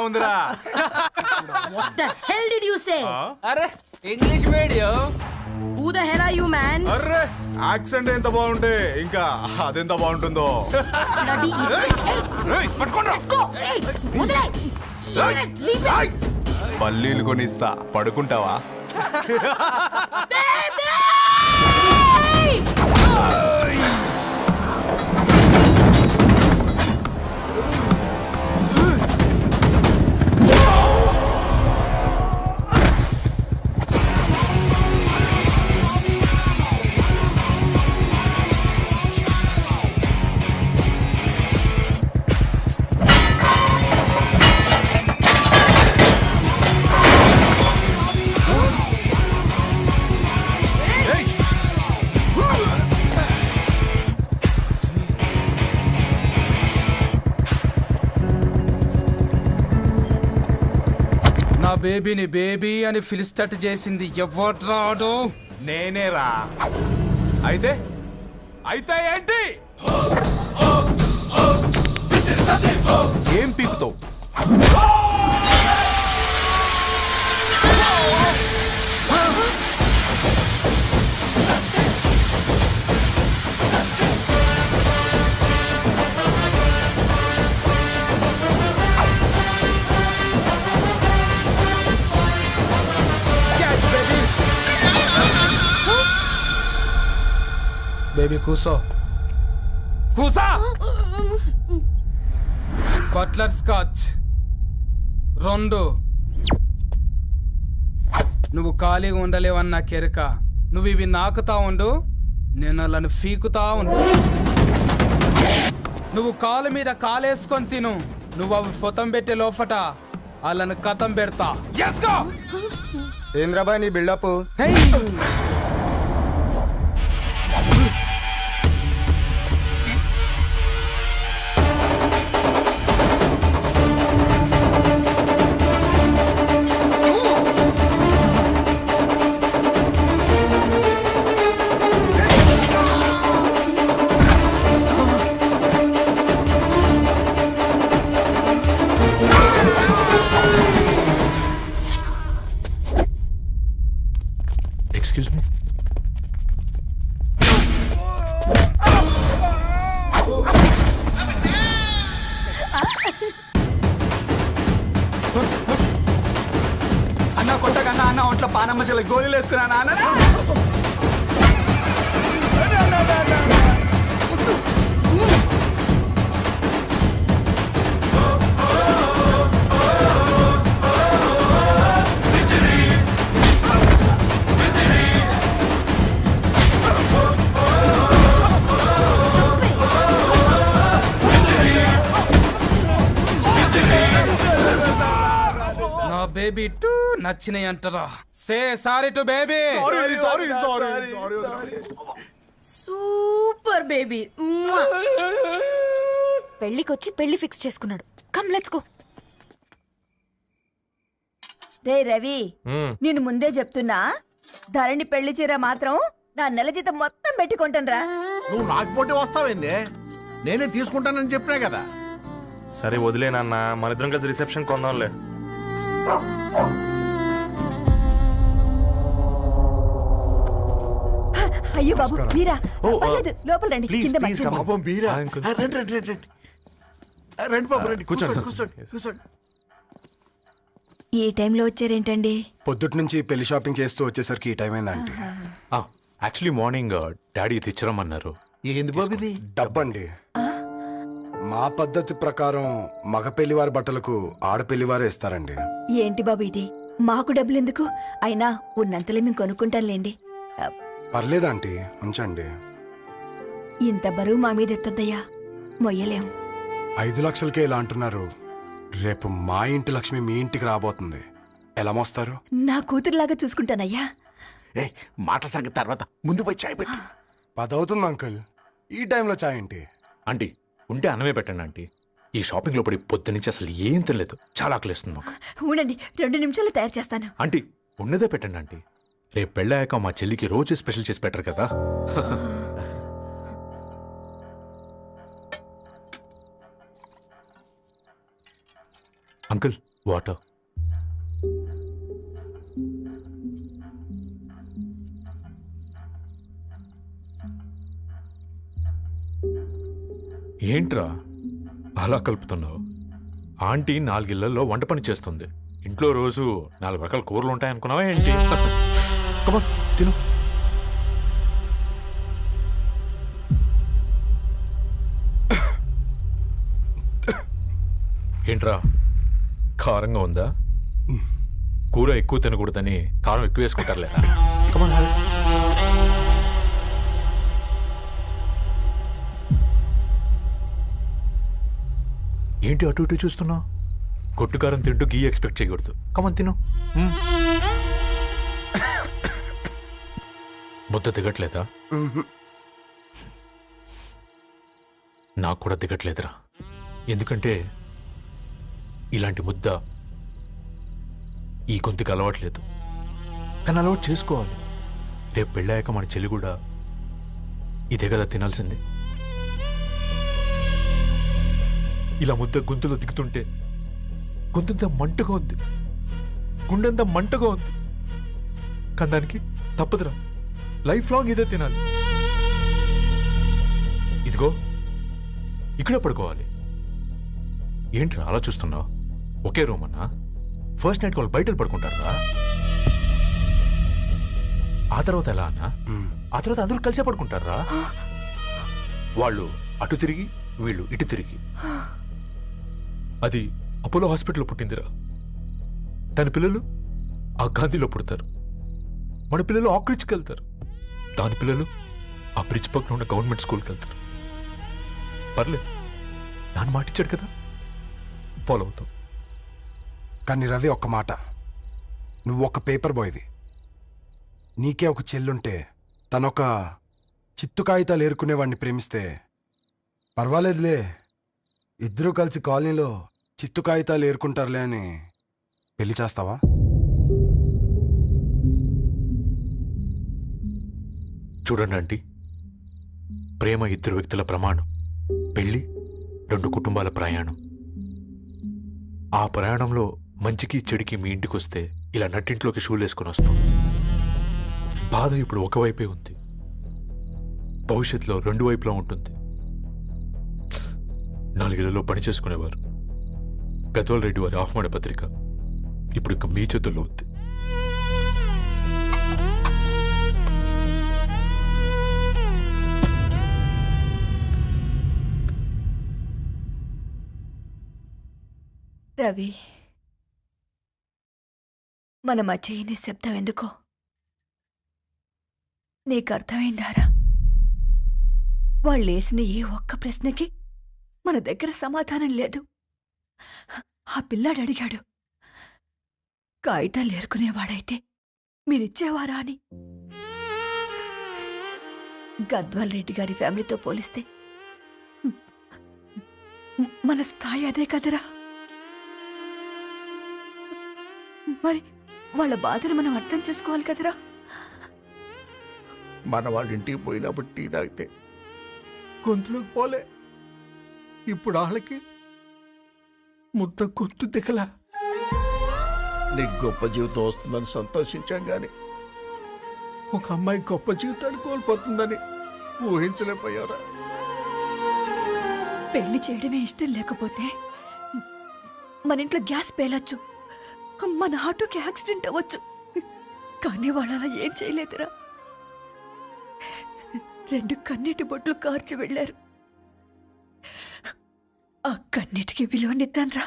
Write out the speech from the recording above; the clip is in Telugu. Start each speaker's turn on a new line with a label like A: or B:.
A: ఉందిరా.
B: What the hell did you say?
C: అరే English medium.
B: Who the hell are you, man?
A: Array accent ఎంత బాగుంటే ఇంకా అదెంత బాగుంటుందో.
B: Bloody
A: పల్లీలు కొనిస్తా, పడుకుంటావా?
D: బేబీని బేబీ అని ఫిలిస్టట్ చేసింది ఎవడ్రాడు?
A: నేనేరా. అయితే అయితే ఏంటి? ఏం పీకుతావు?
D: బేబీ కూసో.
A: కూసా.
D: Butterscotch 2. నువ్వు ఖాళీగా ఉండలేవన్న కెరక. నువ్వు ఇవి నాకుతా ఉండు, నేను వాళ్ళని ఫీకుతా ఉండు. నువ్వు కాలు మీద కాలేసుకొని తిను. నువ్వు అవి ఫొతం పెట్టే లోపట వాళ్ళని కథం పెడతా.
E: ఏంద్రాబాయ్ నీ బిల్డప్?
A: Excuse me?
E: అన్న కొట్టకన్నా అన్న ఒంట్లో పానమ్మ చెల్లి గోళీలు వేసుకున్నా అన్న.
D: బేబీ టూ నచ్చినాయి అంటారా? Say sorry to baby.
B: Super baby.
F: పెళ్లికొచ్చి పెళ్లి ఫిక్స్ చేసుకున్నాడు. Come let's go.
G: రే రవి, నేను ముందే చెప్తున్నా, ధరణి పెళ్లి చీర మాత్రం నా నెల జీతం మొత్తం పెట్టుకుంటాను రా.
H: నువ్వు నాకు పోటీ వస్తావేంది? నేనే తీసుకుంటానని చెప్పినా కదా.
I: సరే వదిలేనన్నా, మన ఇద్దరం కలిసి రిసెప్షన్ కొందాంలే.
G: అయ్యో బాబు మీరా, పర్లేదు లోపల రండి. కింద
H: పాపం మీరా? రండి రండి రండి రండి బాబు రండి. కూర్చోండి కూర్చోండి కూర్చోండి.
G: ఈ టైంలో వచ్చారేంటండి?
E: పొద్దుటి నుంచి పెళ్లి షాపింగ్ చేస్తూ వచ్చేసరికి ఈ టైం అయిందండి.
A: యాక్చువల్లీ మార్నింగ్ డాడీ తెచ్చరమన్నారు.
H: ఏంది బాబు ఇది?
E: డబ్బండి. మా పద్ధతి ప్రకారం మగ పెళ్లివారి బట్టలకు ఆడపెళ్లివారు ఇస్తారండి.
G: ఏంటి బాబు ఇది? మాకు డబ్బులు ఎందుకు? అయినా ఉన్నంతలే మేము కొనుక్కుంటాంలేండి.
E: పర్లేదంటీ, ఉంచండి.
G: ఇంత బరువు మా మీద ఎత్తొద్దయ్యా, మొయ్యలేం.
E: 5 లక్షలకే ఇలా అంటున్నారు. రేపు మా ఇంటి లక్ష్మి మీ ఇంటికి రాబోతుంది. ఎలా మోస్తారు?
G: నా కూతురులాగా చూసుకుంటానయ్యా.
H: మాటల సంగతి తర్వాత, ముందు పోయి చాయ్ పెట్టి.
E: 10 అవుతుంది అంకుల్, ఈ టైంలో చాయ్ ఏంటి?
A: ఆంటీ ఉంటే అన్నమే పెట్టండి ఆంటీ. ఈ షాపింగ్ లో పడి పొద్దు నుంచి అసలు ఏం తినలేదు, చాలా ఆకలిస్తుంది మాకు.
G: ఉండండి, 2 నిమిషాలు తయారు చేస్తాను.
A: ఆంటీ ఉన్నదే పెట్టండి ఆంటీ. రేపు పెళ్ళాక మా చెల్లికి రోజు స్పెషల్ చేసి పెట్టరు కదా. Uncle water. ఏంట్రా అలా కలుపుతున్నావు? ఆంటీ 4 ఇళ్లలో వంట పని చేస్తుంది. ఇంట్లో రోజు 4 రకాల కూరలు ఉంటాయనుకున్నావా ఏంటి? కమా తిను. ఏంట్రా కారంగా ఉందా? కూర ఎక్కువ తినకూడదని కారం ఎక్కువ వేసుకుంటారులేరా. కమా ఏంటి అటు ఇటు చూస్తున్నావు? కొట్టుకారం తింటూ గీ ఎక్స్పెక్ట్ చేయకూడదు. కమన్ తిను. ముద్ద దిగట్లేదా? నాకు కూడా దిగట్లేదురా. ఎందుకంటే ఇలాంటి ముద్ద ఈ గొంతుకి అలవాట్లేదు. కానీ అలవాటు చేసుకోవాలి. రేపు పెళ్ళాక మన చెల్లి కూడా ఇదే కదా తినాల్సింది. ఇలా ముద్ద గొంతులో దిగుతుంటే గొంతంతా మంటగా ఉంది, గుండెంతా మంటగా ఉంది. కానీ దానికి తప్పదురా, లైఫ్ లాంగ్ ఇదే తినాలి. ఇదిగో ఇక్కడే పడుకోవాలి. ఏంట్రా అలా చూస్తున్నావు? ఒకే రూమ్ అన్నా? ఫస్ట్ నైట్ వాళ్ళు బయటలు పడుకుంటారా? ఆ తర్వాత ఎలా అన్నా? ఆ తర్వాత అందరూ కలిసే పడుకుంటారా? వాళ్ళు అటు తిరిగి వీళ్ళు ఇటు తిరిగి. అది అపోలో హాస్పిటల్లో పుట్టిందిరా. దాని పిల్లలు ఆ గాంధీలో పుడతారు. మన పిల్లలు ఆక్రిచ్కి వెళ్తారు. దాని పిల్లలు ఆ బ్రిడ్జ్ పక్కన ఉన్న గవర్నమెంట్ స్కూల్కి వెళ్తారు. పర్లేదు, నాన్న మాటిచ్చాడు కదా, ఫాలో అవుతావు.
E: కానీ రవి ఒక్క మాట, నువ్వు ఒక పేపర్ బాయ్వి. నీకే ఒక చెల్లుంటే తనొక చిత్తు కాగితాలు ఏరుకునేవాడిని ప్రేమిస్తే పర్వాలేదులే, ఇద్దరూ కలిసి కాలనీలో చిత్తు కాగితాలు ఏరుకుంటారులే అని పెళ్లి చేస్తావా?
A: చూడండి ఆంటీ, ప్రేమ 2 వ్యక్తుల ప్రమాణం, పెళ్లి 2 కుటుంబాల ప్రయాణం. ఆ ప్రయాణంలో మంచికి చెడుకి మీ ఇంటికి వస్తే ఇలా నట్టింట్లోకి షూలేసుకొని వస్తాం. బాధ ఇప్పుడు ఒకవైపే ఉంది, భవిష్యత్తులో 2 వైపులా ఉంటుంది. 4 ఇళ్లలో పని చేసుకునేవారు గద్వాల్ రెడ్డి వారి ఆహ్వాన పత్రిక ఇప్పుడు ఇక మీ చేతుల్లో ఉంది.
G: రవి, మన మధ్య ఈ నిశ్శబ్దం ఎందుకో నీకు అర్థమైందారా? వాళ్ళేసిన ఏ ఒక్క ప్రశ్నకి మన దగ్గర సమాధానం లేదు. ఆ పిల్లాడు అడిగాడు, కాగితాలు ఏరుకునేవాడైతే మీరిచ్చేవారా అని. గద్వాల్ రెడ్డి గారి ఫ్యామిలీతో పోలిస్తే మన స్థాయి అదే కదరా. మరి వాళ్ళ బాధను మనం అర్థం చేసుకోవాలి కదరా.
H: మన వాళ్ళ ఇంటికి పోయినప్పుడు టీ తాగితే గొంతులోకి పోలే, ఇప్పుడు వాళ్ళకి ముద్ద గొంతు దిగలా. నీకు గొప్ప జీవితం వస్తుందని సంతోషించాం కానీ ఒక అమ్మాయి గొప్ప జీవితాన్ని కోల్పోతుందని ఊహించలేకపోయారా?
G: పెళ్లి చేయడమే ఇష్టం లేకపోతే మన ఇంట్లో గ్యాస్ పేలొచ్చు, మన ఆటోకి యాక్సిడెంట్ అవ్వచ్చు. కానీ వాళ్ళు అలా ఏం చేయలేదురా. 2 కన్నీటి బొట్లు కార్చి వెళ్ళారు. ఆ కన్నీటికి విలువనిద్దాన్రా.